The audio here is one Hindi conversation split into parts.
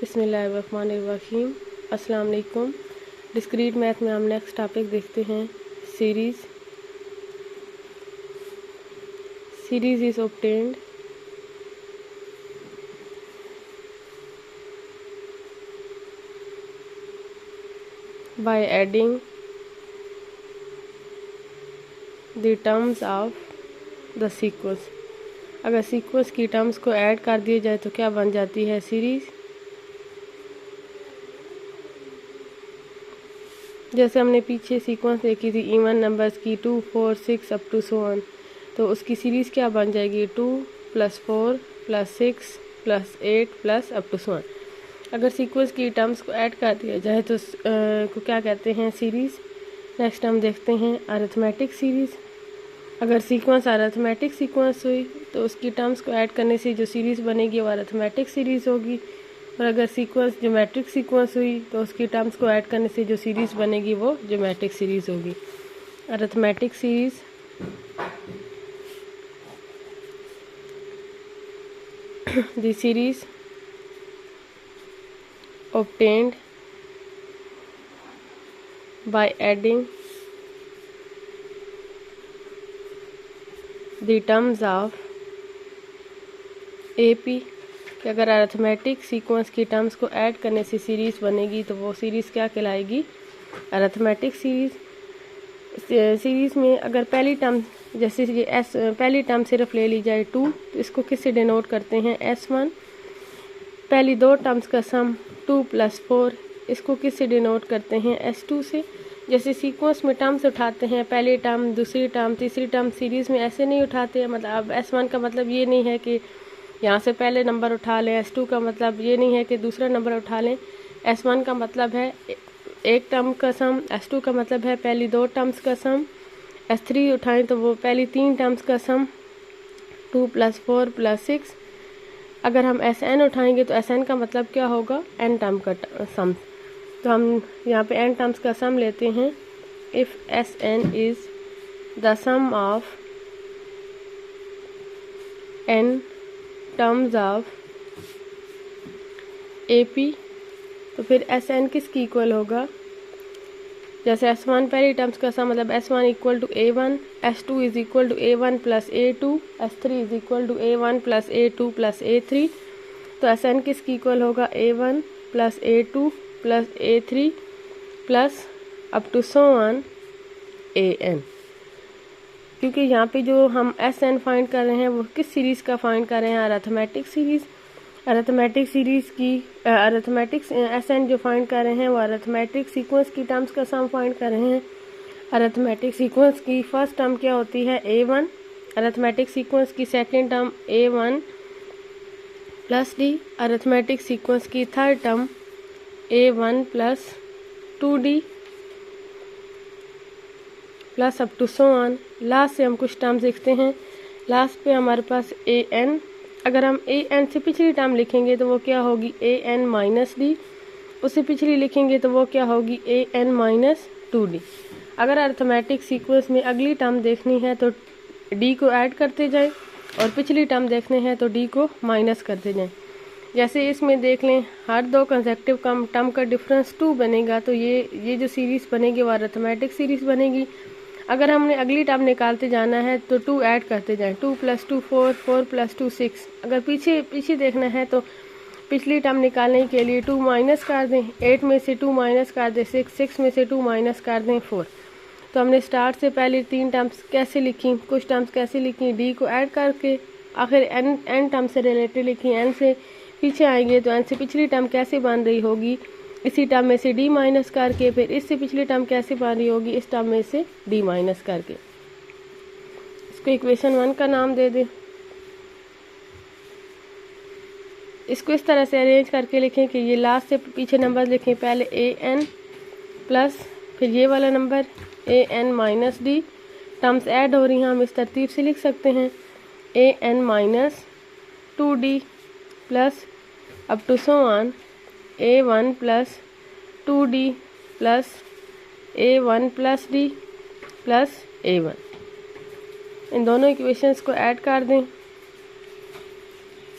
बिस्मिल्लाहिर्रहमानिर्रहीम। अस्सलाम वालेकुम। डिस्क्रीट मैथ में हम नेक्स्ट टॉपिक देखते हैं series. Series is obtained by adding the terms of the sequence. अगर सीक्वेंस की टर्म्स को ऐड कर दिया जाए तो क्या बन जाती है सीरीज। जैसे हमने पीछे सीक्वेंस देखी थी इवन नंबर्स की 2, 4, 6 अप टू सो ऑन, तो उसकी सीरीज़ क्या बन जाएगी 2 + 4 + 6 + 8 + अप टू सो ऑन। अगर सीक्वेंस की टर्म्स को ऐड कर दिया जाए तो को क्या कहते हैं सीरीज़। नेक्स्ट हम देखते हैं अरिथमेटिक सीरीज़। अगर सीक्वेंस अरिथमेटिक सीक्वेंस हुई तो उसकी टर्म्स को ऐड करने से जो सीरीज़ बनेगी वो अरिथमेटिक सीरीज़ होगी। और अगर सीक्वेंस ज्योमेट्रिक सीक्वेंस हुई तो उसकी टर्म्स को ऐड करने से जो सीरीज़ बनेगी वो ज्योमेट्रिक सीरीज़ होगी। Arithmetic series the series obtained by adding the terms of AP। कि अगर अरिथमेटिक सीक्वेंस की टर्म्स को ऐड करने से सीरीज़ बनेगी तो वो सीरीज़ क्या कहलाएगी अरिथमेटिक सीरीज़। सीरीज़ में अगर पहली टर्म जैसे ये पहली टर्म सिर्फ ले ली जाए 2 तो इसको किससे डिनोट करते हैं S1। पहली दो टर्म्स का सम 2 + 4 इसको किससे डिनोट करते हैं S2 से। जैसे सीक्वेंस में टर्म्स उठाते हैं पहली टर्म दूसरी टर्म तीसरी टर्म, सीरीज़ में ऐसे नहीं उठाते हैं। मतलब अब S1 का मतलब ये नहीं है कि यहाँ से पहले नंबर उठा लें, S2 का मतलब ये नहीं है कि दूसरा नंबर उठा लें। S1 का मतलब है एक टर्म का सम, S2 का मतलब है पहली दो टर्म्स का सम, S3 उठाएं तो वो पहली तीन टर्म्स का सम 2 + 4 + 6। अगर हम Sn उठाएंगे तो Sn का मतलब क्या होगा n टर्म का सम। तो हम यहाँ पे n टर्म्स का सम लेते हैं। If Sn is the sum of n terms of AP तो फिर Sn किसकी इक्वल होगा। जैसे S1 पहली टर्म्स का सम मतलब S1 = A1, S2 = A1 + A2, S3 = A1 + A2 + A3। तो Sn किसकी इक्वल होगा A1 + A2 + A3 + up to so on An। क्योंकि यहाँ पे जो हम Sn फाइंड कर रहे हैं वो किस सीरीज़ का फाइंड कर रहे हैं अरिथमेटिक सीरीज़। अरिथमेटिक सीरीज़ की अरिथमेटिक Sn जो फाइंड कर रहे हैं वो अरिथमेटिक सीक्वेंस की टर्म्स का सम फाइंड कर रहे हैं। अरिथमेटिक सीक्वेंस की फर्स्ट टर्म क्या होती है A1। अरिथमेटिक सीक्वेंस की second term A1 + D। Arithmetic sequence की third term A1 + 2D + up to so on. Last से हम कुछ टर्म्स देखते हैं। लास्ट पे हमारे पास An। अगर हम An से पिछली टर्म लिखेंगे तो वो क्या होगी An - D। उससे पिछली लिखेंगे तो वो क्या होगी An - 2D। अगर अरिथमेटिक सीक्वेंस में अगली टर्म देखनी है तो D को ऐड करते जाएं और पिछली टर्म देखने हैं तो D को माइनस करते जाएं। जैसे इसमें देख लें हर दो कंसेक्टिव टर्म का डिफरेंस 2 बनेगा तो ये जो सीरीज़ बनेगी वो अरिथमेटिक सीरीज़ बनेगी। अगर हमने अगली टर्म निकालते जाना है तो 2 ऐड करते जाएं, 2 + 2 4, 4 + 2 6। अगर पीछे देखना है तो पिछली टर्म निकालने के लिए 2 माइनस कर दें, 8 में से 2 माइनस कर दें 6, 6 में से 2 माइनस कर दें 4। तो हमने स्टार्ट से पहले 3 टर्म्स कैसे लिखी, कुछ टर्म्स कैसे लिखी D को ऐड करके, आखिर n टर्म से रिलेटेड लिखी। n से पीछे आएंगे तो n से पिछली टर्म कैसे बन रही होगी इसी टर्म में से D माइनस करके, फिर इससे पिछली टर्म कैसे बन रही होगी इस टर्म में से D माइनस करके। इसको इक्वेशन 1 का नाम दे दें। इसको इस तरह से अरेंज करके लिखें कि ये लास्ट से पीछे नंबर लिखें, पहले An प्लस फिर ये वाला number An - D। Terms add हो रही हैं, हम इस तरतीब से लिख सकते हैं An - 2D plus up to so on A1 + 2D plus A1 + D plus A1। इन दोनों इक्वेशंस को ऐड कर दें।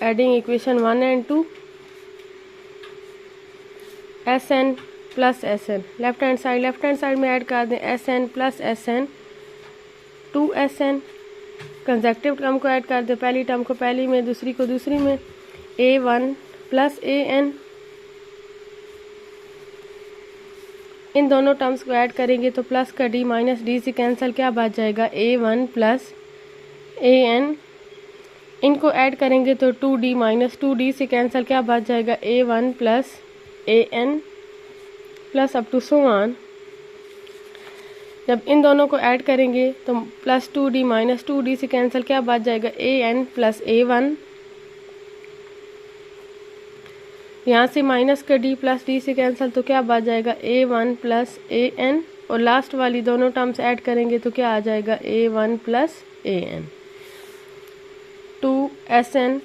Adding equation 1 and 2 S N plus S N, left hand side में ऐड कर दें S N plus S N, 2SN। Consecutive term को ऐड कर दें, पहली टर्म को पहली में, दूसरी को दूसरी में, A1 प्लस AN। इन दोनों टर्म्स को ऐड करेंगे तो प्लस का D माइनस D से कैंसिल क्या बच जाएगा, A1 प्लस AN। इनको ऐड करेंगे तो 2D माइनस 2D से कैंसिल क्या बच जाएगा, A1 plus AN plus up to so on. जब इन दोनों को ऐड करेंगे तो प्लस 2D माइनस 2D से कैंसिल क्या बच जाएगा, AN प्लस A1। यहाँ से माइनस का D प्लस D से कैंसिल तो क्या बच जाएगा, A1 प्लस AN। और लास्ट वाली दोनों टर्म्स ऐड करेंगे तो क्या आ जाएगा, A1 प्लस AN। 2SN,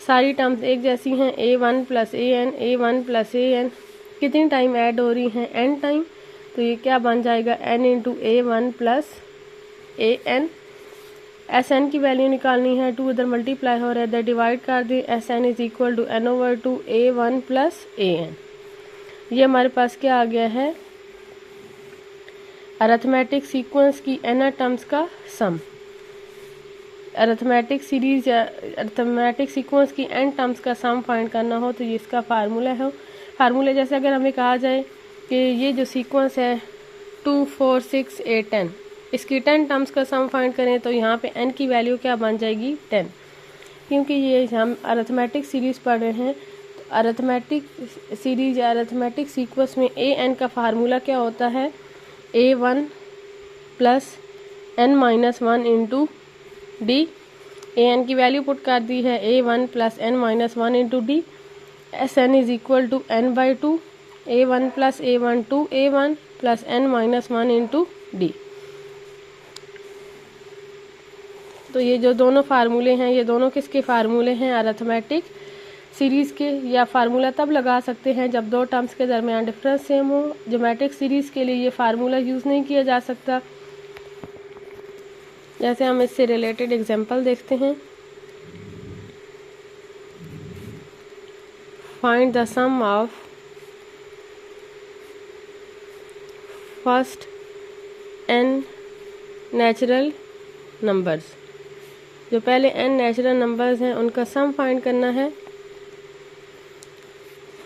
सारी टर्म्स एक जैसी हैं, A1 plus AN, A1 plus AN। कितनी टाइम ऐड हो रही हैं, N टाइम। तो ये क्या बन जाएगा, N into A1 plus AN। SN की वैल्यू निकालनी है, 2 इधर मल्टीप्लाई हो रहा है, इधर डिवाइड कर दें, SN is equal to N over 2 A1 plus AN। ये हमारे पास क्या आ गया है, अरिथमेटिक सीक्वेंस की n टर्म्स का सम। अरिथमेटिक सीरीज या अरिथमेटिक सीक्वेंस की n टर्म्स का सम फाइंड करना हो तो ये इसका फार्मूला है। फार्मूला जैसे अगर हमें कहा जाए कि ये जो सीक्वेंस है 2 4 6 8 10, इसकी 10 टर्म्स का सम फाइंड करें तो यहाँ पे n की वैल्यू क्या बन जाएगी, 10। क्योंकि ये हम अरिथमेटिक सीरीज पढ़ रहे हैं तो अरिथमेटिक सीरीज या अरिथमेटिक सीक्वेंस में an का फार्मूला क्या होता है, A1 plus n minus 1 into D। an की वैल्यू पुट कर दी है, A1 plus n minus 1 into D। SN is equal to n by 2, A1 plus A1 2A1 plus n minus 1 into D। तो ये जो दोनों फार्मूले हैं, ये दोनों किसके फार्मूले हैं, अरिथमेटिक सीरीज़ के। या फार्मूला तब लगा सकते हैं जब दो टर्म्स के दरमियान डिफरेंस सेम हो। ज्योमेट्रिक सीरीज़ के लिए ये फार्मूला यूज़ नहीं किया जा सकता। जैसे हम इससे रिलेटेड एग्जांपल देखते हैं, find the sum of first n natural numbers. जो पहले n नेचुरल नंबर्स हैं उनका सम फाइंड करना है।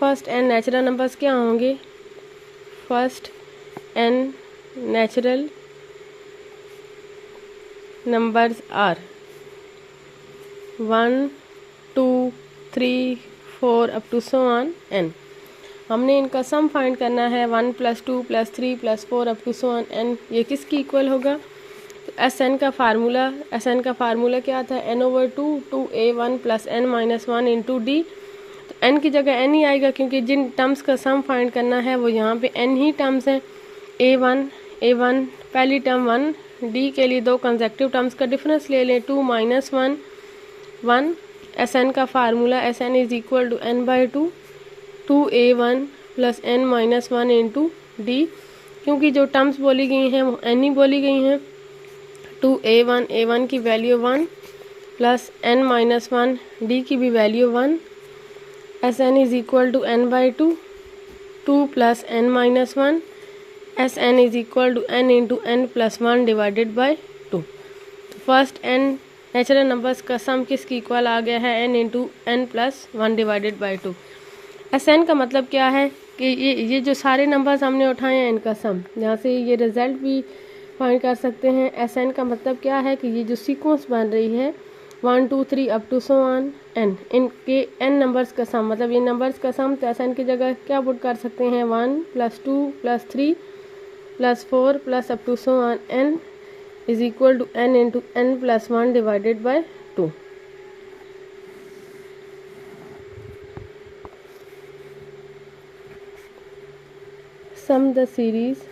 फर्स्ट n नेचुरल नंबर्स क्या होंगे, first n natural numbers are 1 2 3 4 up to so on n। हमने इनका सम फाइंड करना है, 1 plus 2 plus 3 plus 4 up to so on n। ये किसकी इक्वल होगा, तो SN का फार्मूला क्या था, n over 2 2A1 plus n minus 1 into D। तो n की जगह n ही आएगा क्योंकि जिन टर्म्स का सम फाइंड करना है वो यहाँ पे n ही टर्म्स हैं। A1 पहली टर्म 1, D के लिए दो कंसेक्टिव टर्म्स का डिफरेंस ले लें, 2 माइनस 1 1। SN का formula SN is equal to n by 2 2A1 plus n minus 1 into D। क्योंकि जो टर्म्स बोली गई हैं वो n ही बोली गई हैं। 2A1 A1 की value 1 plus n minus 1 D की भी value 1। SN is equal to n by 2 2 plus n minus 1। SN is equal to n into n plus 1 divided by 2। तो फर्स्ट n नेचुरल नंबर्स का सम किसकी इक्वल आ गया है, n into n plus 1 divided by 2। SN का मतलब क्या है कि ये जो सारे नंबर्स हमने उठाए हैं इनका सम। यहाँ से ये रिजल्ट भी फाइंड कर सकते हैं। SN का मतलब क्या है कि ये जो सीक्वेंस बन रही है 1 2 3 up to so on n, इनके n नंबर्स का सम, मतलब ये नंबर्स का सम। तो SN की जगह क्या पुट कर सकते हैं, 1 plus 2 plus 3 plus 4 plus up to so on n is equal to n into n plus 1 divided by 2। Sum the series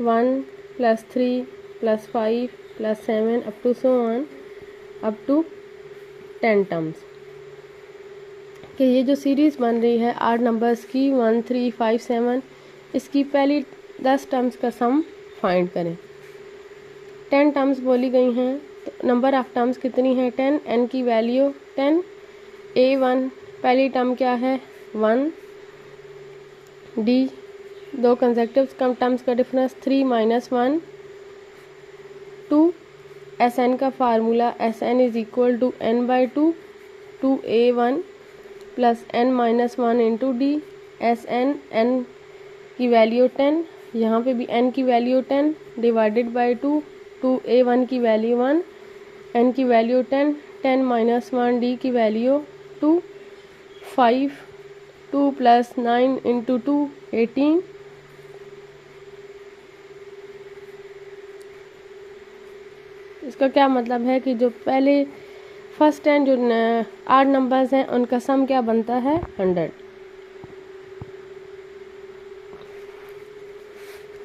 1 plus 3 plus 5 plus 7 up to so on up to 10 terms. कि ये जो सीरीज़ बन रही है 8 नंबर्स की 1 3 5 7, इसकी पहली 10 टर्म्स का सम फाइंड करें। 10 टर्म्स बोली गई हैं तो नंबर ऑफ टर्म्स कितनी है, 10। n की वैल्यू 10। A1 पहली टर्म क्या है 1 डी, दो कंसेक्टिव टर्म्स का डिफरेंस 3 - 1 2। एस एन का formula S N is equal to n/2 2a1 plus n-1 into D. S N n की वैल्यू 10, यहाँ पे भी n की वैल्यू 10 डिवाइडेड बाई 2 2a1 की वैल्यू 1 n की वैल्यू 10 10 - 1 d की वैल्यू 2 5 2 + 9 इंटू 2 18। इसका क्या मतलब है कि जो पहले फर्स्ट 10 जो 8 नंबर्स हैं उनका सम क्या बनता है 100।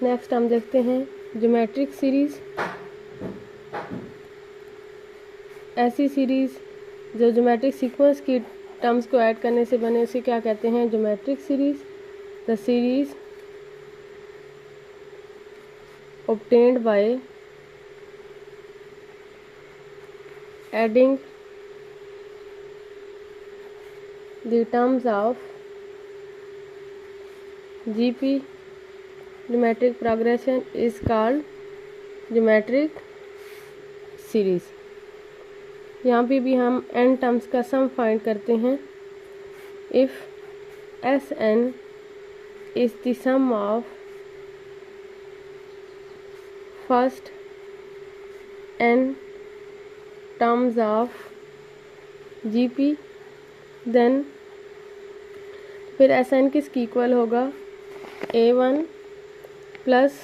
नेक्स्ट हम देखते हैं ज्योमेट्रिक सीरीज। ऐसी सीरीज जो ज्योमेट्रिक सीक्वेंस की टर्म्स को ऐड करने से बने उसे क्या कहते हैं geometric series. The series obtained by adding the terms of GP geometric progression is called geometric series। यहाँ पे भी हम n टर्म्स का सम फाइंड करते हैं। If Sn is the sum of first n terms of GP then फिर Sn किसकी इक्वल होगा a1 plus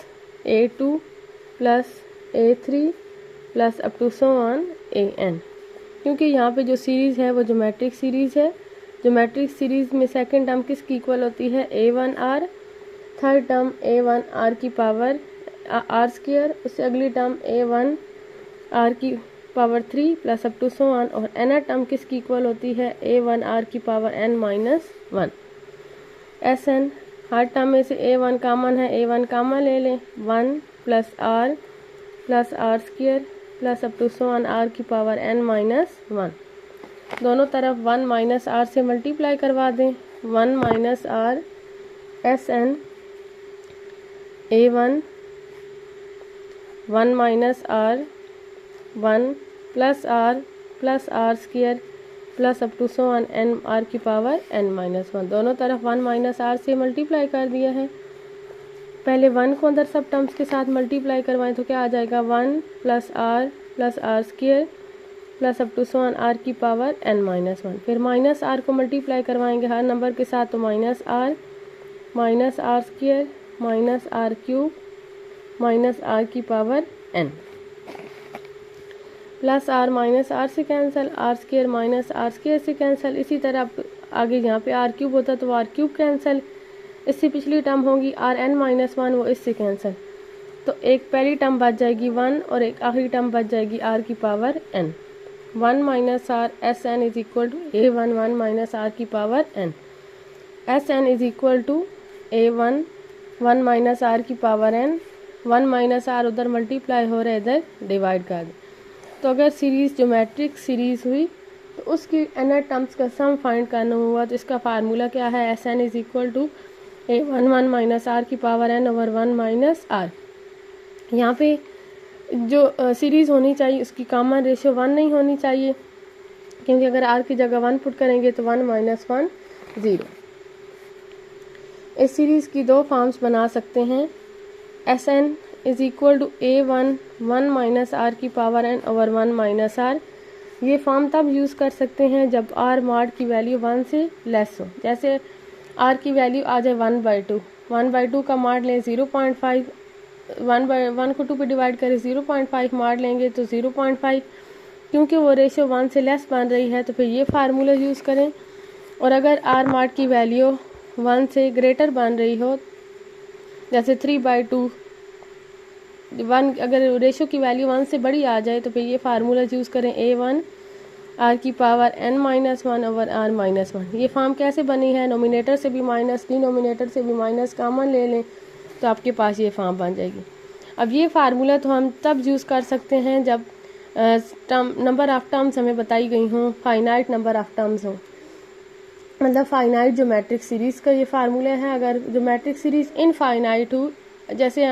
a2 plus a3 plus up to so on an। क्योंकि यहाँ पे जो सीरीज़ है वो ज्योमेट्रिक सीरीज़ है। ज्योमेट्रिक सीरीज़ में सेकंड टर्म किसकी इक्वल होती है a1r, थर्ड टर्म a1r की पावर r², उससे अगली टर्म a1r की power 3 plus up to so on, और एन टर्म किसकी इक्वल होती है a1r की पावर n-1। Sn हर टर्म में से a1 कॉमन है, a1 कॉमन ले लें 1 plus r plus r² plus up to so on r की पावर n-1। दोनों तरफ 1 - r से मल्टीप्लाई करवा दें 1 - r Sn a1 1 - r 1 plus r² plus up to so on n r की पावर n-1। दोनों तरफ 1 - r से मल्टीप्लाई कर दिया है। पहले 1 को अंदर सब टर्म्स के साथ मल्टीप्लाई करवाएं तो क्या आ जाएगा 1 plus r² plus up to so on r की पावर n-1। फिर माइनस r को मल्टीप्लाई करवाएंगे हर नंबर के साथ तो -r -r² minus r³ minus r की power n plus r minus r से कैंसिल, r² माइनस r² से कैंसिल। इसी तरह आगे यहाँ पे r³ होता तो r³ कैंसिल, इससे पिछली टर्म होगी Rn-1 वो इससे कैंसिल, तो एक पहली टर्म बच जाएगी 1 और एक आखिरी टर्म बच जाएगी r की power n। 1 - r Sn is equal to a1 1 - r की power n। Sn is equal to a1 1 - r की पावर n। 1 - r उधर मल्टीप्लाई हो रहा है, इधर डिवाइड कर दें। तो अगर सीरीज़ ज्योमेट्रिक सीरीज़ हुई तो उसकी n टर्म्स का सम फाइंड करना हुआ तो इसका फार्मूला क्या है Sn is equal to a1 1 - r की पावर n ओवर 1 - r। यहाँ पे जो सीरीज़ होनी चाहिए उसकी कॉमन रेशियो 1 नहीं होनी चाहिए, क्योंकि अगर r की जगह 1 पुट करेंगे तो 1 - 1 0। इस सीरीज़ की दो फॉर्म्स बना सकते हैं। Sn is equal to a1 1 - r की पावर n ओवर 1 - r। ये फॉर्म तब यूज़ कर सकते हैं जब r मॉड की वैल्यू 1 से लेस हो। जैसे r की वैल्यू आ जाए 1/2, 1/2 का मॉड लें 0.5, 1 को 2 पे डिवाइड करें 0.5 मॉड लेंगे तो 0.5, क्योंकि वो रेशियो 1 से लेस बन रही है तो फिर ये फार्मूला यूज़ करें। और अगर r मॉड की वैल्यू 1 से ग्रेटर बन रही हो, जैसे 3/2, 1 अगर रेशियो की वैल्यू 1 से बड़ी आ जाए तो फिर ये फार्मूला यूज़ करें a1 r की पावर n-1 ओवर r-1। ये फॉर्म कैसे बनी है, नोमिनेटर से भी माइनस डिनोमिनेटर से भी माइनस कॉमन ले लें तो आपके पास ये फॉर्म बन जाएगी। अब ये फार्मूला तो हम तब यूज़ कर सकते हैं जब नंबर ऑफ टर्म्स हमें बताई गई हों, फाइनाइट नंबर ऑफ टर्म्स हों। मतलब फाइनाइट ज्योमेट्रिक सीरीज़ का ये फार्मूला है। अगर ज्योमेट्रिक सीरीज़ इनफाइनाइट हो, जैसे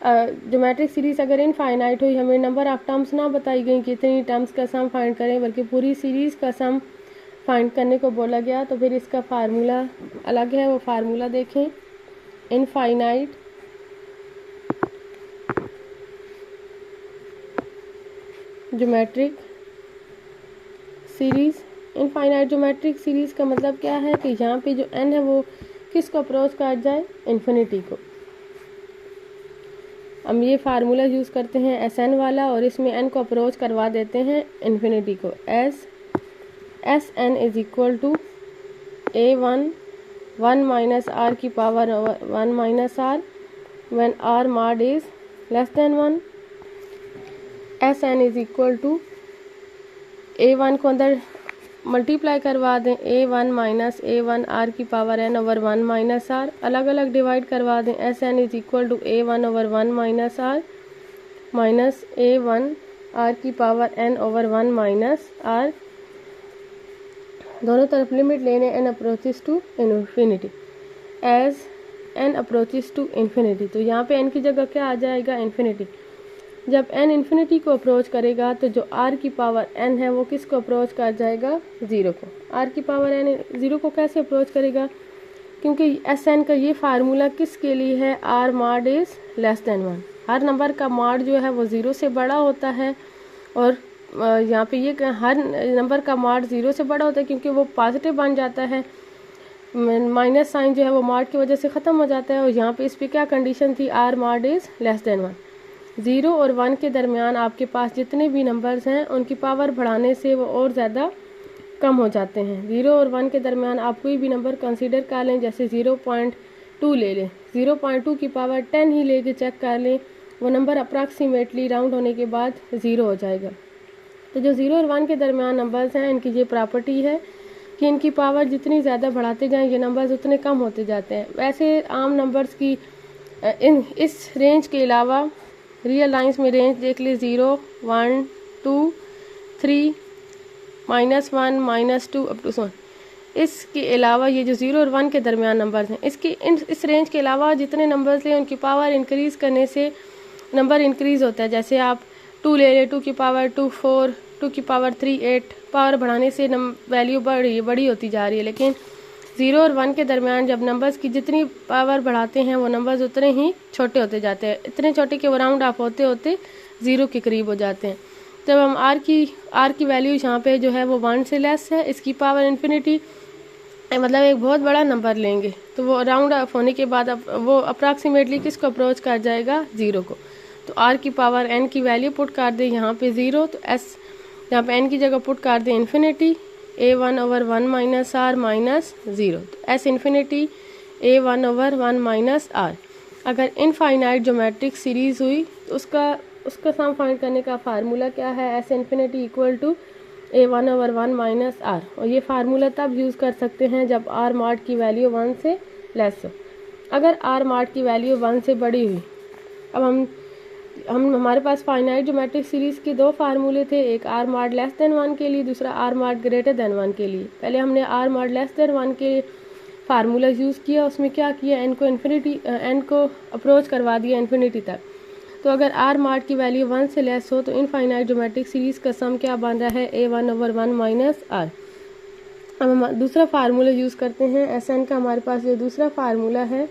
ज्योमेट्रिक सीरीज़ अगर इनफाइनाइट हुई, हमें नंबर ऑफ टर्म्स ना बताई गई कि इतनी टर्म्स का सम फाइंड करें, बल्कि पूरी सीरीज़ का सम फाइंड करने को बोला गया, तो फिर इसका फार्मूला अलग है। वो फार्मूला देखें, infinite geometric series. Infinite geometric series का मतलब क्या है कि यहाँ पे जो n है वो किसको अप्रोच कर जाए, इन्फिनिटी को। हम ये फार्मूला यूज़ करते हैं Sn वाला, और इसमें n को अप्रोच करवा देते हैं इन्फिनिटी को। Sn is equal to a1 1 minus r की power 1 minus r when r mod is less than 1। Sn is equal to a1 को अंदर मल्टीप्लाई करवा दें, a1 माइनस a1 r की power n over 1 minus r, अलग अलग डिवाइड करवा दें। Sn is equal to a1 over 1 minus r minus a1 r की power n over 1 minus r, दोनों तरफ लिमिट लेने n approaches to infinity. As n approaches to infinity, तो यहाँ पे n की जगह क्या आ जाएगा, इन्फिनिटी। जब n इन्फिनिटी को अप्रोच करेगा तो जो r की पावर n है वो किसको अप्रोच कर जाएगा, ज़ीरो को। r की पावर n ज़ीरो को कैसे अप्रोच करेगा, क्योंकि Sn का ये फार्मूला किसके लिए है, r mod is less than 1। Her number का मॉड जो है वो ज़ीरो से बड़ा होता है, और यहाँ पे ये हर नंबर का मॉड ज़ीरो से बड़ा होता है क्योंकि वो पॉजिटिव बन जाता है। माइनस साइन जो है वो मॉड की वजह से ख़त्म हो जाता है, और यहाँ पे इस पर क्या कंडीशन थी, r mod is less than 1। 0 और 1 के दरमियान आपके पास जितने भी नंबर्स हैं उनकी पावर बढ़ाने से वो और ज़्यादा कम हो जाते हैं। 0 और 1 के दरमियान आप कोई भी नंबर कंसीडर कर लें, जैसे 0.2 ले लें, 0.2 की पावर 10 ही लेके चेक कर लें, वो नंबर अप्रॉक्सीमेटली राउंड होने के बाद 0 हो जाएगा। तो जो 0 और 1 के दरमियान नंबर्स हैं, इनकी ये प्रॉपर्टी है कि इनकी पावर जितनी ज़्यादा बढ़ाते जाएं ये नंबर्स उतने कम होते जाते हैं। वैसे आम नंबर्स की इस रेंज के अलावा रियल लाइंस में रेंज देख ले, 0 1 2 3 -1 -2 अप टू 1। इसके अलावा ये जो 0 और 1 के दरमियान नंबर्स हैं, इस रेंज के अलावा जितने नंबर्स लें उनकी पावर इंक्रीज़ करने से नंबर इंक्रीज़ होता है। जैसे आप 2 ले लें, 2 की पावर 2 4, 2 की पावर 3 8, पावर बढ़ाने से वैल्यू बड़ी होती जा रही है। लेकिन 0 और 1 के दरमियान जब नंबर्स की जितनी पावर बढ़ाते हैं वो नंबर्स उतने ही छोटे होते जाते हैं, इतने छोटे कि वो राउंड ऑफ होते होते 0 के करीब हो जाते हैं। जब हम r की वैल्यू यहाँ पे जो है वो 1 से लेस है, इसकी पावर इन्फिनिटी, मतलब एक बहुत बड़ा नंबर लेंगे, तो वो राउंड ऑफ होने के बाद वो अप्रॉक्सीमेटली किसको अप्रोच कर जाएगा, 0 को। तो r की पावर n की वैल्यू पुट कर दे यहाँ पे 0, तो s यहाँ पे n की जगह पुट कर दे infinity, a1 over 1 minus r minus 0, तो s infinity a1 over 1 minus r। अगर इनफाइनाइट ज्योमेट्रिक सीरीज़ हुई तो उसका सम फाइंड करने का फार्मूला क्या है, s infinity equal to a1 over 1 minus r। और ये फार्मूला तब यूज़ कर सकते हैं जब r मॉड की वैल्यू 1 से लेस हो। अगर r मॉड की वैल्यू 1 से बड़ी हुई, अब हमारे पास फाइनाइट ज्योमेट्रिक सीरीज़ के दो फार्मूले थे, एक r मॉड लेस देन 1 के लिए, दूसरा r मॉड ग्रेटर देन 1 के लिए। पहले हमने r मॉड लेस देन 1 के फार्मूला यूज़ किया, उसमें क्या किया, n को अप्रोच करवा दिया इन्फिनिटी तक। तो अगर r मॉड की वैल्यू 1 से लेस हो तो इनफाइनाइट ज्योमेट्रिक सीरीज़ का सम क्या बन रहा है, a1 ओवर 1 माइनस r। अब हम दूसरा फार्मूला यूज़ करते हैं Sn का। हमारे पास जो दूसरा फार्मूला है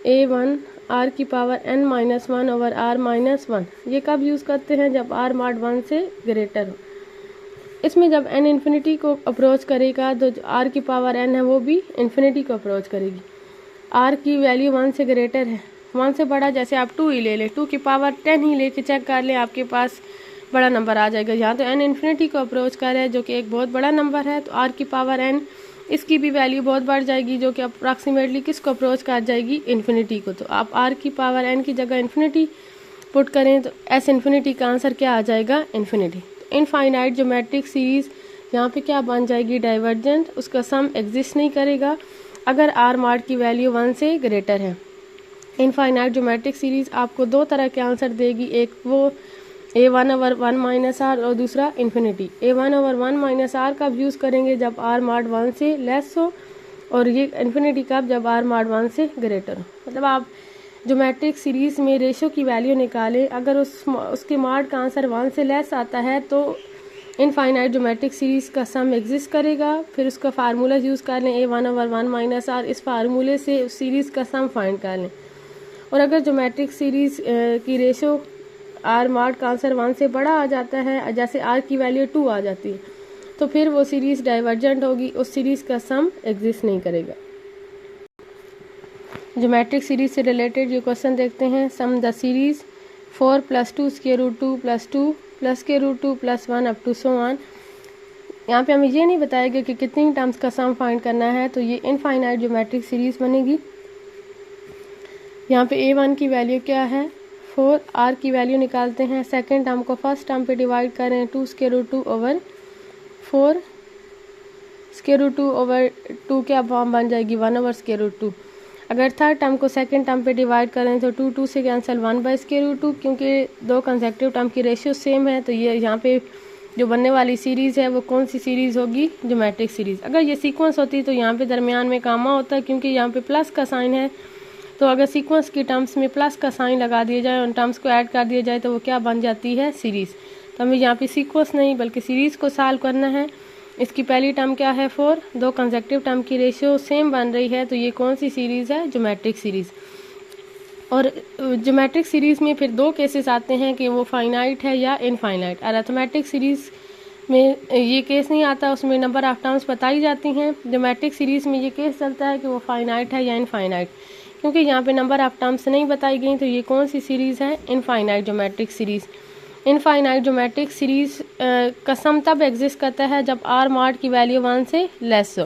a1 r की power n minus 1 over r minus 1, ये कब यूज़ करते हैं, जब r मॉड 1 से ग्रेटर हो। इसमें जब n इन्फिनिटी को अप्रोच करेगा तो जो r की पावर n है वो भी इन्फिनिटी को अप्रोच करेगी। r की वैल्यू 1 से ग्रेटर है, 1 से बड़ा, जैसे आप 2 ही ले लें, 2 की पावर 10 ही लेके चेक कर लें, आपके पास बड़ा नंबर आ जाएगा। यहाँ तो n इन्फिनिटी को अप्रोच कर रहा है जो कि एक बहुत बड़ा नंबर है, तो r की पावर n इसकी भी वैल्यू बहुत बढ़ जाएगी जो कि अप्रॉक्सीमेटली किसको अप्रोच कर जाएगी, इन्फिनिटी को। तो आप r की पावर n की जगह इन्फिनिटी पुट करें तो s इन्फिनिटी का आंसर क्या आ जाएगा, इन्फिनिटी। तो इनफाइनाइट ज्योमेट्रिक सीरीज़ यहाँ पे क्या बन जाएगी, डाइवर्जेंट, उसका सम एग्जिस्ट नहीं करेगा अगर r मॉड की वैल्यू 1 से ग्रेटर है। इनफाइनाइट ज्योमेट्रिक सीरीज़ आपको दो तरह के आंसर देगी, एक वो a1/1 माइनस आर और दूसरा इन्फिनिटी। a1/1 माइनस आर कब यूज़ करेंगे, जब r mod 1 से लेस हो, और ये इन्फिनिटी कब, जब r mod 1 से ग्रेटर हो। मतलब आप ज्योमेट्रिक सीरीज़ में रेशो की वैल्यू निकालें, अगर उसके मॉड का आंसर 1 से लेस आता है तो इनफाइनाइट ज्योमेट्रिक सीरीज़ का सम एग्जिस्ट करेगा। फिर उसका फार्मूला यूज़ कर लें a1/1 माइनस आर, इस फार्मूले से उस सीरीज़ का सम फाइंड कर लें। और अगर ज्योमेट्रिक सीरीज़ की रेशो r मॉड का आंसर 1 से बड़ा आ जाता है, जैसे r की वैल्यू 2 आ जाती है, तो फिर वो सीरीज़ डाइवर्जेंट होगी, उस सीरीज़ का सम एग्जिस्ट नहीं करेगा। ज्योमेट्रिक सीरीज से रिलेटेड ये क्वेश्चन देखते हैं। सम the series 4 + 2 √2 + 2 + √2 + 1 up to so on. यहाँ पे हमें ये नहीं बताया गया कि कितनी टर्म्स का सम फाइंड करना है, तो ये इनफाइनाइट ज्योमेट्रिक सीरीज बनेगी। यहाँ पे a1 की वैल्यू क्या है 4, r की वैल्यू निकालते हैं। सेकेंड टर्म को फर्स्ट टर्म पे डिवाइड करें, 2 √2 / 4 √2 / 2 क्या फॉर्म बन जाएगी 1 / √2। अगर थर्ड टर्म को सेकंड टर्म पे डिवाइड करें तो 2 से कैंसिल 1/√2, क्योंकि दो कंसेक्टिव टर्म की रेशियो सेम है, तो ये यहाँ पे जो बनने वाली सीरीज़ है वो कौन सी सीरीज़ होगी, ज्योमेट्रिक सीरीज़। अगर ये सीक्वेंस होती तो यहाँ पे दरमियान में कामा होता, क्योंकि यहाँ पे प्लस का साइन है, तो अगर सीक्वेंस की टर्म्स में प्लस का साइन लगा दिया जाए, उन टर्म्स को ऐड कर दिया जाए, तो वो क्या बन जाती है, सीरीज़। तो हमें यहाँ पे सीक्वेंस नहीं बल्कि सीरीज़ को सॉल्व करना है। इसकी पहली टर्म क्या है 4, दो कंसेक्टिव टर्म की रेशियो सेम बन रही है, तो ये कौन सी सीरीज़ है, ज्योमेट्रिक सीरीज़। और ज्योमेट्रिक सीरीज़ में फिर दो केसेस आते हैं कि वो फाइनाइट है या इनफाइनाइट। अरिथमेटिक सीरीज़ में ये केस नहीं आता, उसमें नंबर ऑफ टर्म्स बताई जाती हैं। ज्योमेट्रिक सीरीज़ में ये केस चलता है कि वो फाइनाइट है या इनफाइनाइट। क्योंकि यहाँ पे नंबर ऑफ टर्म्स नहीं बताई गई, तो ये कौन सी सीरीज़ है, infinite geometric series. Infinite geometric series का सम तब एग्जिस्ट करता है जब r मॉड की वैल्यू 1 से लेस हो।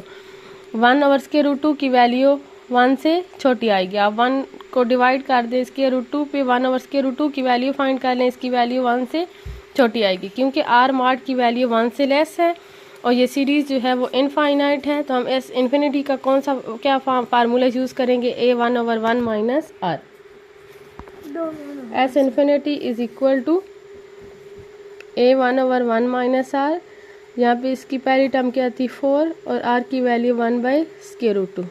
1 ओवर √2 की वैल्यू 1 से छोटी आएगी। आप 1 को डिवाइड कर दें √2 पे, 1 ओवर √2 की वैल्यू फाइंड कर लें, इसकी वैल्यू 1 से छोटी आएगी, क्योंकि r मॉड की वैल्यू 1 से लेस है और ये सीरीज़ जो है वो इनफाइनाइट है। तो हम इस इन्फिनिटी का कौन सा क्या फार्मूला यूज़ करेंगे, a1/1 minus r। s infinity is equal to a1/1 minus r। यहाँ पे इसकी पहली टर्म क्या थी 4 और r की वैल्यू 1/√2।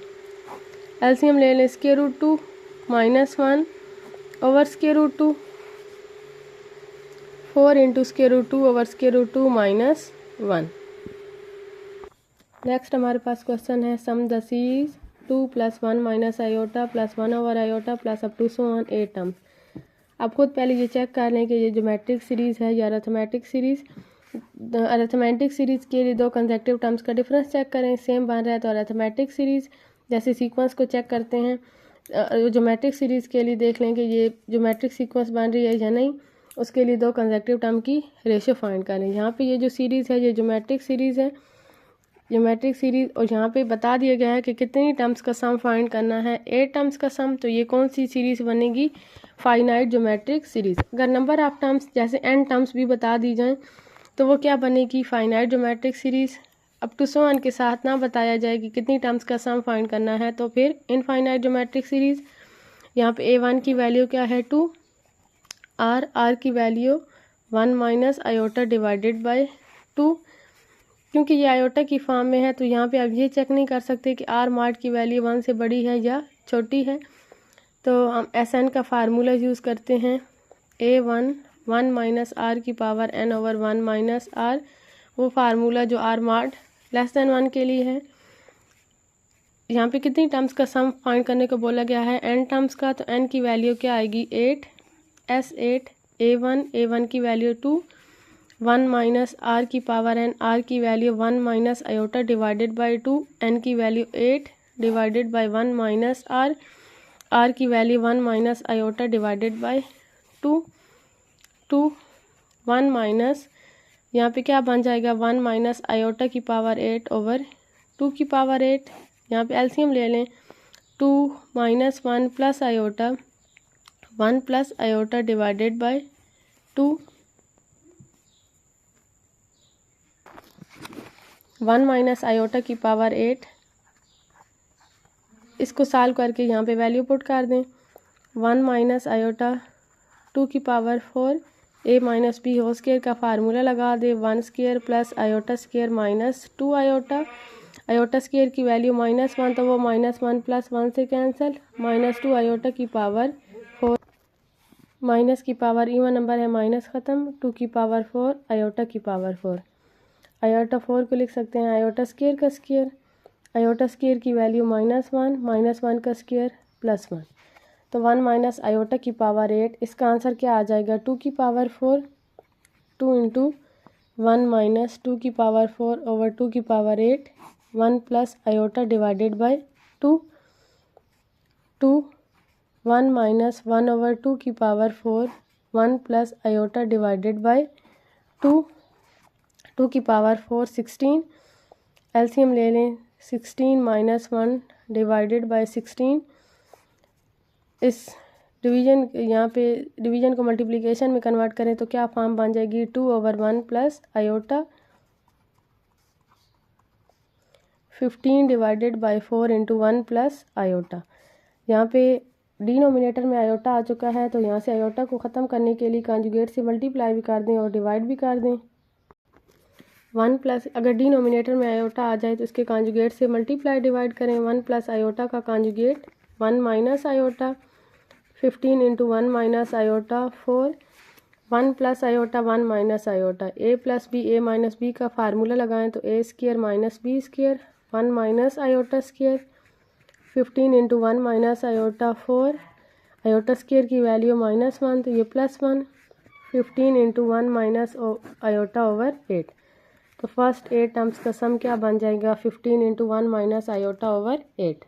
एलसीएम ले लें √2 - 1 ओवर √2, 4 × √2 ओवर √2 - 1। नेक्स्ट हमारे पास क्वेश्चन है sum the series 2 + 1 minus iota + 1 over iota + up to so on 8 terms. आप खुद पहले ये चेक कर लें कि ये ज्योमेट्रिक सीरीज़ है या अरिथमेटिक सीरीज़। अरिथमेटिक सीरीज़ के लिए दो कंसेक्टिव टर्म्स का डिफरेंस चेक करें, सेम बन रहा है तो अरिथमेटिक सीरीज़। जैसे सीक्वेंस को चेक करते हैं, ज्योमेट्रिक सीरीज़ के लिए देख लें कि ये ज्योमेट्रिक सीक्वेंस बन रही है या नहीं, उसके लिए दो कंसेक्टिव टर्म की रेशियो फाइंड करें। यहाँ पे ये जो सीरीज़ है ये ज्योमेट्रिक सीरीज़ है, ज्योमेट्रिक सीरीज़। और यहाँ पे बता दिया गया है कि कितनी टर्म्स का सम फाइंड करना है, 8 टर्म्स का सम। तो ये कौन सी सीरीज़ बनेगी, फाइनाइट ज्योमेट्रिक सीरीज़। अगर नंबर ऑफ टर्म्स जैसे n टर्म्स भी बता दी जाएं तो वो क्या बनेगी, finite geometric series. Up to so on के साथ ना बताया जाए कि कितनी टर्म्स का सम फाइंड करना है, तो फिर इनफाइनाइट ज्योमेट्रिक सीरीज़। यहाँ पे a1 की वैल्यू क्या है 2, r की value 1 minus iota divided by 2। क्योंकि ये आयोटा की फॉर्म में है तो यहाँ पे आप ये चेक नहीं कर सकते कि r मॉड की वैल्यू 1 से बड़ी है या छोटी है। तो हम SN का फार्मूला यूज़ करते हैं, a1 1 माइनस r की power n over 1 minus r। वो फार्मूला जो r मॉड <1 के लिए है। यहाँ पे कितनी टर्म्स का सम फाइंड करने को बोला गया है, n टर्म्स का। तो n की वैल्यू क्या आएगी 8, s8 a1 की वैल्यू 2, 1 माइनस r की पावर n, r की value 1 minus iota divided by 2, n की value 8 divided by 1 minus r की value 1 minus iota divided by 2, 1 minus यहाँ पे क्या बन जाएगा 1 माइनस आयोटा की पावर 8 ओवर 2 की पावर 8। यहाँ पे एलसीएम ले लें, 2 - 1 plus iota 1 plus iota divided by 2, 1 minus iota की पावर 8। इसको सॉल्व करके यहाँ पे वैल्यू पुट कर दें, 1 माइनस आयोटा 2 की पावर 4 ए माइनस बी होल स्क्वायर का फार्मूला लगा दे 1 square plus iota square minus 2 iota. Iota square की वैल्यू -1 तो वो -1 + 1 से कैंसिल, -2 आयोटा की पावर 4, माइनस की पावर इवन नंबर है माइनस ख़त्म, 2 की पावर 4 आयोटा की पावर 4। आयोटा 4 को लिख सकते हैं आयोटा स्क्वायर का स्क्वायर। आयोटा स्क्वायर की वैल्यू -1 -1 का स्क्वायर +1, तो 1 माइनस आयोटा की पावर 8। इसका आंसर क्या आ जाएगा 2 की पावर 4, 2 × 1 माइनस 2 की पावर 4 ओवर 2 की power 8, 1 plus iota divided by 2, 1 minus 1 over 2 की power 4, 1 plus iota divided by 2, 2 की पावर 4 16। एलसीएम ले लें, 16 - 1 डिवाइडेड बाय 16। इस डिवीजन यहाँ पे डिवीजन को मल्टीप्लिकेशन में कन्वर्ट करें तो क्या फॉर्म बन जाएगी 2/1 plus iota 15 divided by 4 × 1 plus iota. यहाँ पे डिनोमिनेटर में आयोटा आ चुका है तो यहाँ से आयोटा को ख़त्म करने के लिए कॉन्जुगेट से मल्टीप्लाई भी कर दें और डिवाइड भी कर दें। 1 प्लस अगर डिनोमिनेटर में आयोटा आ जाए तो इसके कॉन्जुगेट से मल्टीप्लाई डिवाइड करें। 1 प्लस आयोटा का conjugate 1 minus iota, 15 × 1 minus iota 4, 1 plus iota 1 minus iota. A plus B A minus B का फार्मूला लगाएं तो A square minus B square, 1 minus iota square, 15 × 1 minus iota 4, iota square की वैल्यू -1 तो ये +1, 15 × 1 माइनस आयोटा ओवर 8। तो फर्स्ट 8 टर्म्स का सम क्या बन जाएगा 15 × 1 माइनस आयोटा ओवर 8।